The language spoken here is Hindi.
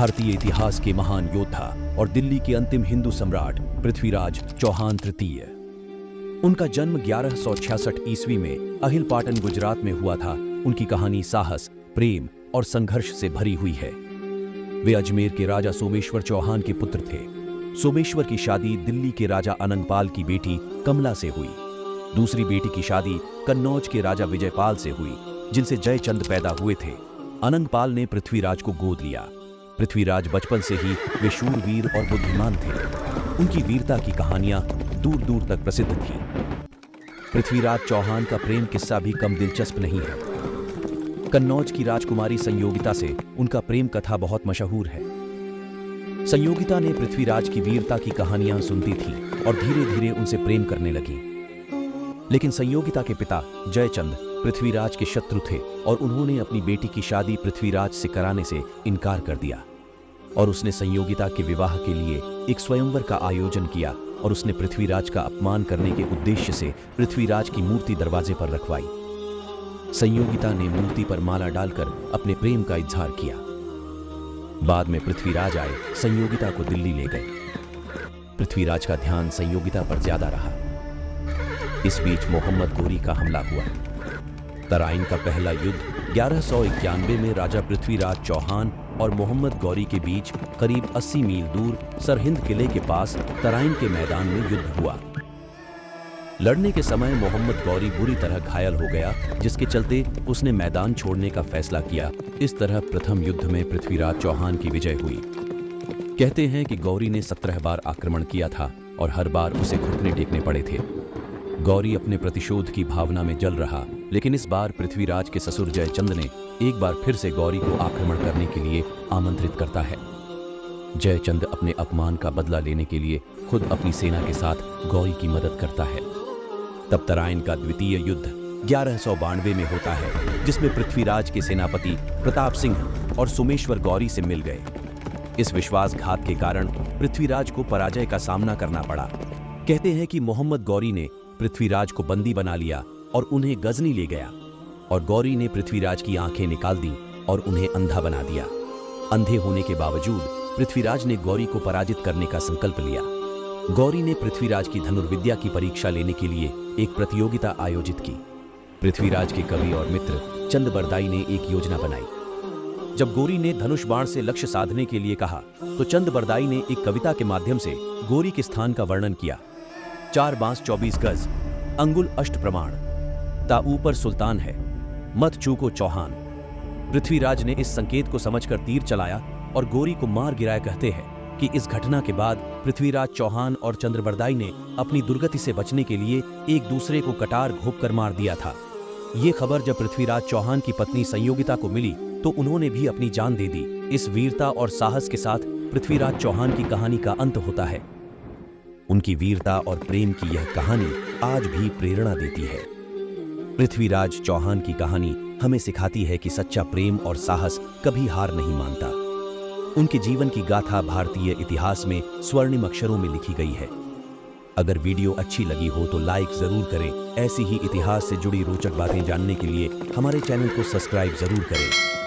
भारतीय इतिहास के महान योद्धा और दिल्ली के अंतिम हिंदू सम्राट पृथ्वीराज चौहान तृतीय। उनका जन्म 1166 ईस्वी में अहिलपाटन गुजरात में हुआ था। उनकी कहानी साहस, प्रेम और संघर्ष से भरी हुई है। वे अजमेर के राजा सोमेश्वर चौहान के पुत्र थे। सोमेश्वर की शादी दिल्ली के राजा अनंगपाल की बेटी कमला से हुई। दूसरी बेटी की शादी कन्नौज के राजा विजयपाल से हुई, जिनसे जयचंद पैदा हुए थे। अनंगपाल ने पृथ्वीराज को गोद लिया। पृथ्वीराज बचपन से ही वे शूरवीर और बुद्धिमान थे। उनकी वीरता की कहानियां दूर दूर तक प्रसिद्ध थी। पृथ्वीराज चौहान का प्रेम किस्सा भी कम दिलचस्प नहीं है। कन्नौज की राजकुमारी संयोगिता से उनका प्रेम कथा बहुत मशहूर है। संयोगिता ने पृथ्वीराज की वीरता की कहानियां सुनती थी और धीरे धीरे उनसे प्रेम करने लगी। लेकिन संयोगिता के पिता जयचंद पृथ्वीराज के शत्रु थे और उन्होंने अपनी बेटी की शादी पृथ्वीराज से कराने से इनकार कर दिया। और उसने संयोगिता के विवाह के लिए एक स्वयंवर का आयोजन किया और उसने पृथ्वीराज का अपमान करने के उद्देश्य से पृथ्वीराज की मूर्ति दरवाजे पर रखवाई। संयोगिता ने मूर्ति पर माला डालकर अपने प्रेम का इजहार किया। बाद में पृथ्वीराज आए, संयोगिता को दिल्ली ले गए। पृथ्वीराज का ध्यान संयोगिता पर ज्यादा रहा। इस बीच मोहम्मद गौरी का हमला हुआ। तराइन का पहला युद्ध 1191 में राजा पृथ्वीराज चौहान और मोहम्मद गौरी के बीच करीब 80 मील दूर सरहिंद किले के पास तराइन के मैदान में युद्ध हुआ। लड़ने के समय मोहम्मद गौरी बुरी तरह घायल हो गया, जिसके चलते उसने मैदान छोड़ने का फैसला किया। इस तरह प्रथम युद्ध में पृथ्वीराज चौहान की विजय हुई। कहते हैं कि गौरी ने 17 बार आक्रमण किया था और हर बार उसे घुटने टेकने पड़े थे। गौरी अपने प्रतिशोध की भावना में जल रहा, लेकिन इस बार पृथ्वीराज के ससुर जयचंद ने एक बार फिर से गौरी को आक्रमण करने के लिए आमंत्रित करता है। जयचंद अपने अपमान का बदला लेने के लिए खुद अपनी सेना के साथ गौरी की मदद करता है। तब तराइन का द्वितीय युद्ध 1192 में होता है, जिसमें पृथ्वीराज के सेनापति प्रताप सिंह और सोमेश्वर गौरी से मिल गए। इस विश्वासघात के कारण पृथ्वीराज को पराजय का सामना करना पड़ा। कहते हैं कि मोहम्मद गौरी ने पृथ्वीराज को बंदी बना लिया और उन्हें गजनी ले गया, और गौरी ने पृथ्वीराज की आंखें निकाल दी और उन्हें अंधा बना दिया। अंधे होने के बावजूद पृथ्वीराज ने गौरी को पराजित करने का संकल्प लिया। गौरी ने पृथ्वीराज की धनुर्विद्या की परीक्षा लेने के लिए एक प्रतियोगिता आयोजित की। पृथ्वीराज के कवि और मित्र चंदबरदाई ने एक योजना बनाई। जब गौरी ने धनुष बाण से लक्ष्य साधने के लिए कहा, तो चंदबरदाई ने एक कविता के माध्यम से गौरी के स्थान का वर्णन किया। 4 बांस 24 गज, अंगुल अष्ट प्रमाण, ता ऊपर सुल्तान है, मत चूको चौहान। पृथ्वीराज ने इस संकेत को समझकर तीर चलाया और गौरी को मार गिराया। कहते हैं कि इस घटना के बाद पृथ्वीराज चौहान और चंद्रबरदाई ने अपनी दुर्गति से बचने के लिए एक दूसरे को कटार घोंपकर मार दिया था। ये खबर जब पृथ्वीराज चौहान की पत्नी संयोगिता को मिली, तो उन्होंने भी अपनी जान दे दी। इस वीरता और साहस के साथ पृथ्वीराज चौहान की कहानी का अंत होता है। उनकी वीरता और प्रेम की यह कहानी आज भी प्रेरणा देती है। पृथ्वीराज चौहान की कहानी हमें सिखाती है कि सच्चा प्रेम और साहस कभी हार नहीं मानता। उनके जीवन की गाथा भारतीय इतिहास में स्वर्णिम अक्षरों में लिखी गई है। अगर वीडियो अच्छी लगी हो तो लाइक जरूर करें। ऐसी ही इतिहास से जुड़ी रोचक बातें जानने के लिए हमारे चैनल को सब्सक्राइब जरूर करें।